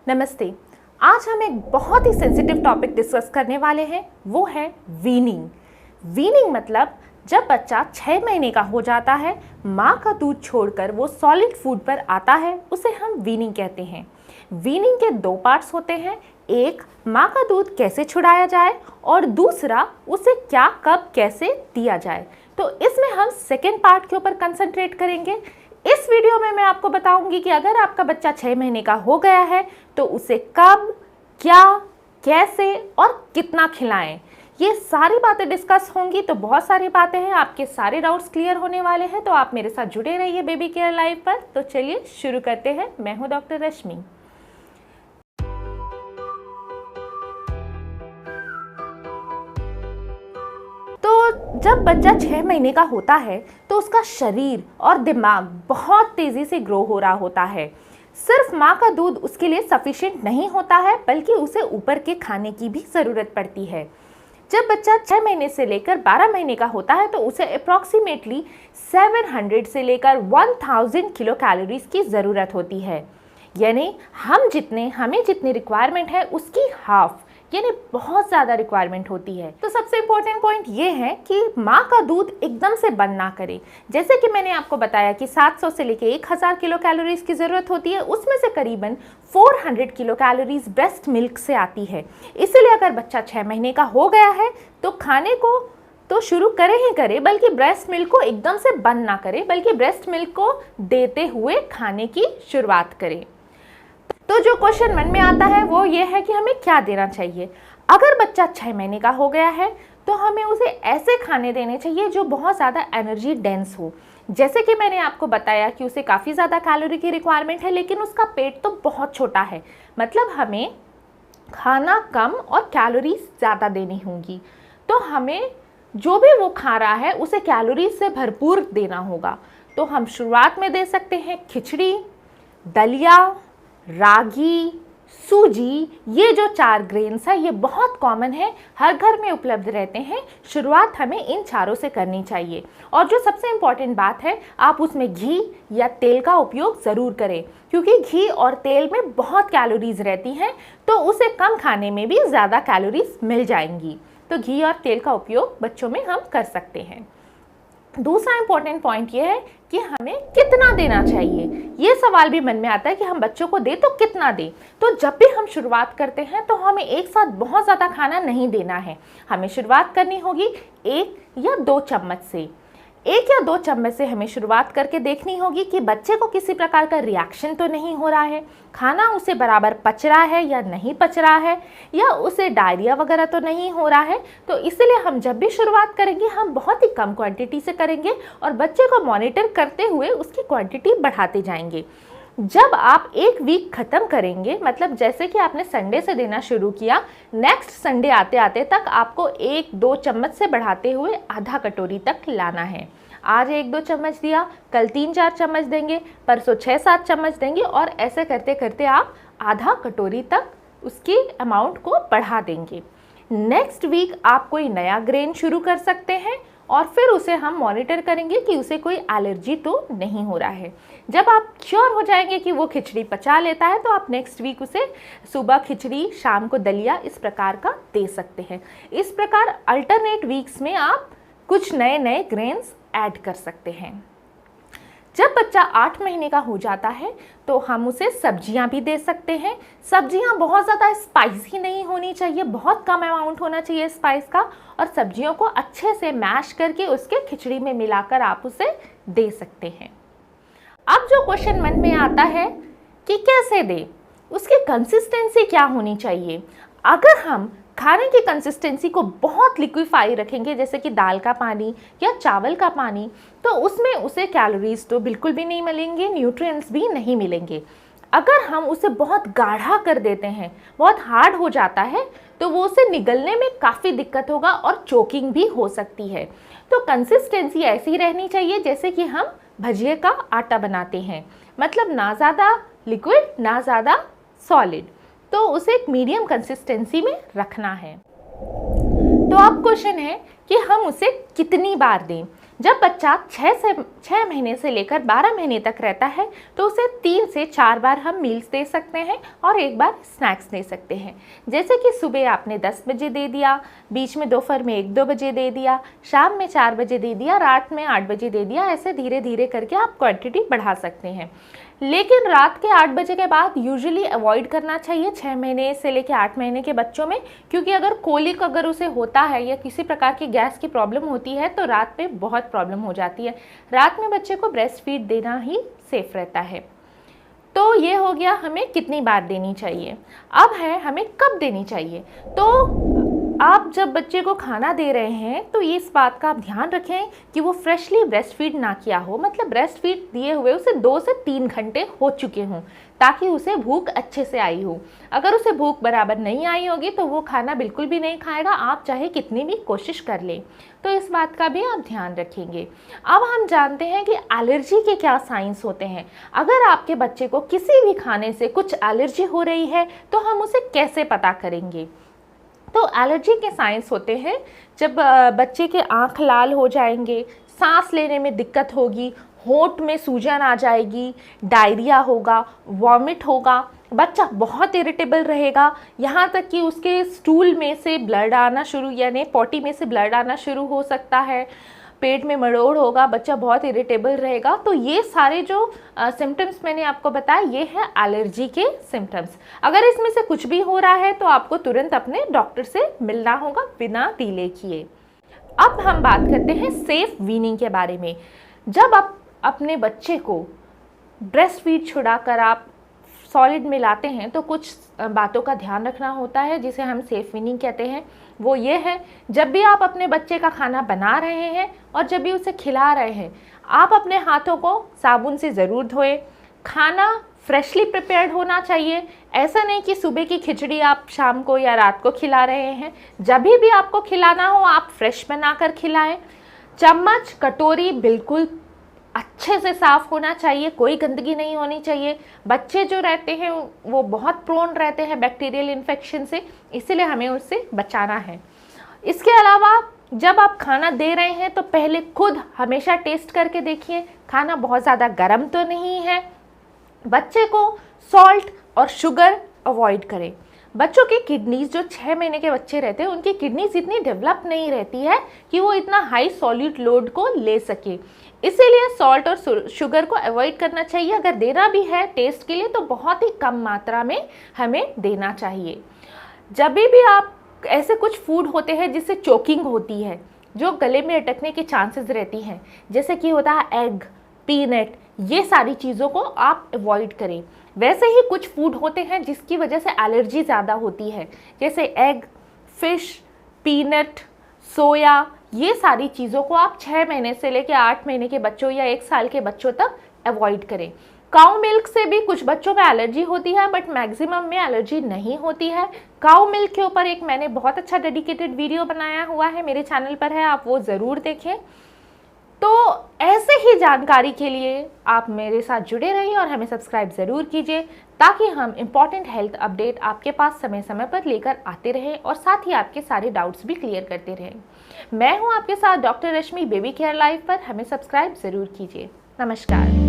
नमस्ते। आज हम एक बहुत ही सेंसिटिव टॉपिक डिस्कस करने वाले हैं, वो है वीनिंग। वीनिंग मतलब जब बच्चा 6 महीने का हो जाता है, माँ का दूध छोड़कर वो सॉलिड फूड पर आता है, उसे हम वीनिंग कहते हैं। वीनिंग के 2 पार्ट्स होते हैं, एक माँ का दूध कैसे छुड़ाया जाए और दूसरा उसे क्या कब कैसे दिया जाए। तो इसमें हम सेकेंड पार्ट के ऊपर कंसंट्रेट करेंगे। इस वीडियो में मैं आपको बताऊंगी कि अगर आपका बच्चा 6 महीने का हो गया है तो उसे कब, क्या, कैसे और कितना खिलाएं, ये सारी बातें डिस्कस होंगी। तो बहुत सारी बातें हैं, आपके सारे डाउट्स क्लियर होने वाले हैं, तो आप मेरे साथ जुड़े रहिए बेबी केयर लाइव पर। तो चलिए शुरू करते हैं। मैं हूं डॉक्टर रश्मि। तो जब बच्चा 6 महीने का होता है तो उसका शरीर और दिमाग बहुत तेज़ी से ग्रो हो रहा होता है। सिर्फ माँ का दूध उसके लिए सफिशिएंट नहीं होता है, बल्कि उसे ऊपर के खाने की भी ज़रूरत पड़ती है। जब बच्चा 6 महीने से लेकर 12 महीने का होता है तो उसे अप्रॉक्सीमेटली 700 से लेकर 1000 किलो कैलोरीज की ज़रूरत होती है। यानी हमें जितनी रिक्वायरमेंट है उसकी हाफ, यानी बहुत ज़्यादा रिक्वायरमेंट होती है। तो सबसे इम्पोर्टेंट पॉइंट ये है कि माँ का दूध एकदम से बंद ना करें। जैसे कि मैंने आपको बताया कि 700 से लेकर 1000 किलो कैलोरीज की ज़रूरत होती है, उसमें से करीबन 400 किलो कैलोरीज ब्रेस्ट मिल्क से आती है। इसलिए अगर बच्चा 6 महीने का हो गया है तो खाने को तो शुरू करें ही करें, बल्कि ब्रेस्ट मिल्क को एकदम से बंद ना करें, बल्कि ब्रेस्ट मिल्क को देते हुए खाने की शुरुआत करें। तो जो क्वेश्चन मन में आता है वो ये है कि हमें क्या देना चाहिए। अगर बच्चा 6 महीने का हो गया है तो हमें उसे ऐसे खाने देने चाहिए जो बहुत ज़्यादा एनर्जी डेंस हो। जैसे कि मैंने आपको बताया कि उसे काफ़ी ज़्यादा कैलोरी की रिक्वायरमेंट है, लेकिन उसका पेट तो बहुत छोटा है, मतलब हमें खाना कम और कैलोरीज ज़्यादा देनी होंगी। तो हमें जो भी वो खा रहा है उसे कैलोरीज से भरपूर देना होगा। तो हम शुरुआत में दे सकते हैं खिचड़ी, दलिया, रागी, सूजी। ये जो 4 ग्रेन्स है ये बहुत कॉमन है, हर घर में उपलब्ध रहते हैं। शुरुआत हमें इन चारों से करनी चाहिए। और जो सबसे इम्पॉर्टेंट बात है, आप उसमें घी या तेल का उपयोग ज़रूर करें, क्योंकि घी और तेल में बहुत कैलोरीज रहती हैं, तो उसे कम खाने में भी ज़्यादा कैलोरीज मिल जाएंगी। तो घी और तेल का उपयोग बच्चों में हम कर सकते हैं। दूसरा इंपॉर्टेंट पॉइंट ये है कि हमें कितना देना चाहिए। ये सवाल भी मन में आता है कि हम बच्चों को दें तो कितना दें। तो जब भी हम शुरुआत करते हैं तो हमें एक साथ बहुत ज़्यादा खाना नहीं देना है। हमें शुरुआत करनी होगी 1 या 2 चम्मच से। 1 या 2 चम्मच से हमें शुरुआत करके देखनी होगी कि बच्चे को किसी प्रकार का रिएक्शन तो नहीं हो रहा है, खाना उसे बराबर पच रहा है या नहीं पच रहा है, या उसे डायरिया वगैरह तो नहीं हो रहा है। तो इसलिए हम जब भी शुरुआत करेंगे हम बहुत ही कम क्वांटिटी से करेंगे और बच्चे को मॉनिटर करते हुए उसकी क्वांटिटी बढ़ाते जाएंगे। जब आप 1 वीक ख़त्म करेंगे, मतलब जैसे कि आपने संडे से देना शुरू किया, नेक्स्ट संडे आते आते तक आपको 1-2 चम्मच से बढ़ाते हुए आधा कटोरी तक लाना है। आज 1-2 चम्मच दिया, कल 3-4 चम्मच देंगे, परसों 6-7 चम्मच देंगे, और ऐसे करते करते आप आधा कटोरी तक उसकी अमाउंट को बढ़ा देंगे। नेक्स्ट वीक आप कोई नया ग्रेन शुरू कर सकते हैं और फिर उसे हम मॉनिटर करेंगे कि उसे कोई एलर्जी तो नहीं हो रहा है। जब आप श्योर हो जाएंगे कि वो खिचड़ी पचा लेता है तो आप नेक्स्ट वीक उसे सुबह खिचड़ी, शाम को दलिया, इस प्रकार का दे सकते हैं। इस प्रकार अल्टरनेट वीक्स में आप कुछ नए नए ग्रेन्स ऐड कर सकते हैं। जब बच्चा 8 महीने का हो जाता है तो हम उसे सब्जियां भी दे सकते हैं। सब्जियां बहुत ज़्यादा स्पाइसी नहीं होनी चाहिए, बहुत कम अमाउंट होना चाहिए स्पाइस का, और सब्जियों को अच्छे से मैश करके उसके खिचड़ी में मिलाकर आप उसे दे सकते हैं। अब जो क्वेश्चन मन में आता है कि कैसे दें, उसकी कंसिस्टेंसी क्या होनी चाहिए। अगर हम खाने की कंसिस्टेंसी को बहुत लिक्विफाई रखेंगे, जैसे कि दाल का पानी या चावल का पानी, तो उसमें उसे कैलोरीज तो बिल्कुल भी नहीं मिलेंगे, न्यूट्रिएंट्स भी नहीं मिलेंगे। अगर हम उसे बहुत गाढ़ा कर देते हैं, बहुत हार्ड हो जाता है, तो वो उसे निगलने में काफ़ी दिक्कत होगा और चोकिंग भी हो सकती है। तो कंसिस्टेंसी ऐसी रहनी चाहिए जैसे कि हम भजिए का आटा बनाते हैं, मतलब ना ज़्यादा लिक्विड ना ज़्यादा सॉलिड। तो उसे एक मीडियम कंसिस्टेंसी में रखना है। तो अब क्वेश्चन है कि हम उसे कितनी बार दें। जब बच्चा 6 महीने से लेकर 12 महीने तक रहता है तो उसे 3 से 4 बार हम मील्स दे सकते हैं और एक बार स्नैक्स दे सकते हैं। जैसे कि सुबह आपने 10 बजे दे दिया, बीच में दोपहर में 1-2 बजे दे दिया, शाम में 4 बजे दे दिया, रात में 8 बजे दे दिया। ऐसे धीरे धीरे करके आप क्वांटिटी बढ़ा सकते हैं। लेकिन रात के 8 बजे के बाद यूजुअली अवॉइड करना चाहिए 6 महीने से लेकर 8 महीने के बच्चों में, क्योंकि अगर कोलिक अगर उसे होता है या किसी प्रकार की गैस की प्रॉब्लम होती है तो रात में बहुत प्रॉब्लम हो जाती है। रात में बच्चे को ब्रेस्ट फीड देना ही सेफ रहता है। तो ये हो गया हमें कितनी बार देनी चाहिए। अब है हमें कब देनी चाहिए। तो आप जब बच्चे को खाना दे रहे हैं तो इस बात का आप ध्यान रखें कि वो फ्रेशली ब्रेस्ट फीड ना किया हो, मतलब ब्रेस्ट फीड दिए हुए उसे 2 से 3 घंटे हो चुके हों, ताकि उसे भूख अच्छे से आई हो। अगर उसे भूख बराबर नहीं आई होगी तो वो खाना बिल्कुल भी नहीं खाएगा, आप चाहे कितनी भी कोशिश कर लें। तो इस बात का भी आप ध्यान रखेंगे। अब हम जानते हैं कि एलर्जी के क्या साइंस होते हैं। अगर आपके बच्चे को किसी भी खाने से कुछ एलर्जी हो रही है तो हम उसे कैसे पता करेंगे। तो एलर्जी के साइंस होते हैं जब बच्चे के आँख लाल हो जाएंगे, सांस लेने में दिक्कत होगी, होंठ में सूजन आ जाएगी, डायरिया होगा, वॉमिट होगा, बच्चा बहुत इरिटेबल रहेगा, यहाँ तक कि उसके स्टूल में से ब्लड आना शुरू यानी पॉटी में से ब्लड आना शुरू हो सकता है, पेट में मरोड़ होगा, बच्चा बहुत इरिटेबल रहेगा। तो ये सारे जो सिम्टम्स मैंने आपको बताया ये हैं एलर्जी के सिम्टम्स। अगर इसमें से कुछ भी हो रहा है तो आपको तुरंत अपने डॉक्टर से मिलना होगा बिना डिले किए। अब हम बात करते हैं सेफ वीनिंग के बारे में। जब आप अपने बच्चे को ब्रेस्ट फीड छुड़ाकर आप सॉलिड में लाते हैं तो कुछ बातों का ध्यान रखना होता है जिसे हम सेफ वीनिंग कहते हैं। वो ये है, जब भी आप अपने बच्चे का खाना बना रहे हैं और जब भी उसे खिला रहे हैं, आप अपने हाथों को साबुन से ज़रूर धोएं। खाना फ्रेशली प्रिपेयर्ड होना चाहिए। ऐसा नहीं कि सुबह की खिचड़ी आप शाम को या रात को खिला रहे हैं। जब भी आपको खिलाना हो आप फ्रेश बनाकर खिलाएं। चम्मच कटोरी बिल्कुल अच्छे से साफ़ होना चाहिए, कोई गंदगी नहीं होनी चाहिए। बच्चे जो रहते हैं वो बहुत प्रोन रहते हैं बैक्टीरियल इन्फेक्शन से, इसीलिए हमें उससे बचाना है। इसके अलावा जब आप खाना दे रहे हैं तो पहले खुद हमेशा टेस्ट करके देखिए खाना बहुत ज़्यादा गर्म तो नहीं है। बच्चे को सॉल्ट और शुगर अवॉइड करें। बच्चों की किडनीज जो 6 महीने के बच्चे रहते हैं उनकी किडनीज इतनी डेवलप नहीं रहती है कि वो इतना हाई सॉल्यूट लोड को ले सके, इसीलिए सॉल्ट और शुगर को अवॉइड करना चाहिए। अगर देना भी है टेस्ट के लिए तो बहुत ही कम मात्रा में हमें देना चाहिए। जब भी आप ऐसे कुछ फूड होते हैं जिससे चोकिंग होती है, जो गले में अटकने के चांसेस रहती हैं, जैसे कि होता है एग, पीनट, ये सारी चीज़ों को आप अवॉइड करें। वैसे ही कुछ फूड होते हैं जिसकी वजह से एलर्जी ज़्यादा होती है, जैसे एग, फिश, पीनट, सोया, ये सारी चीज़ों को आप 6 महीने से लेकर 8 महीने के बच्चों या 1 साल के बच्चों तक अवॉइड करें। काऊ मिल्क से भी कुछ बच्चों में एलर्जी होती है बट मैक्सिमम में एलर्जी नहीं होती है। काऊ मिल्क के ऊपर एक मैंने बहुत अच्छा डेडिकेटेड वीडियो बनाया हुआ है, मेरे चैनल पर है, आप वो ज़रूर देखें। तो ऐसे ही जानकारी के लिए आप मेरे साथ जुड़े रहिए और हमें सब्सक्राइब ज़रूर कीजिए ताकि हम इम्पॉर्टेंट हेल्थ अपडेट आपके पास समय समय पर लेकर आते रहें और साथ ही आपके सारे डाउट्स भी क्लियर करते रहें। मैं हूं आपके साथ डॉक्टर रश्मि बेबी केयर लाइव पर, हमें सब्सक्राइब ज़रूर कीजिए। नमस्कार।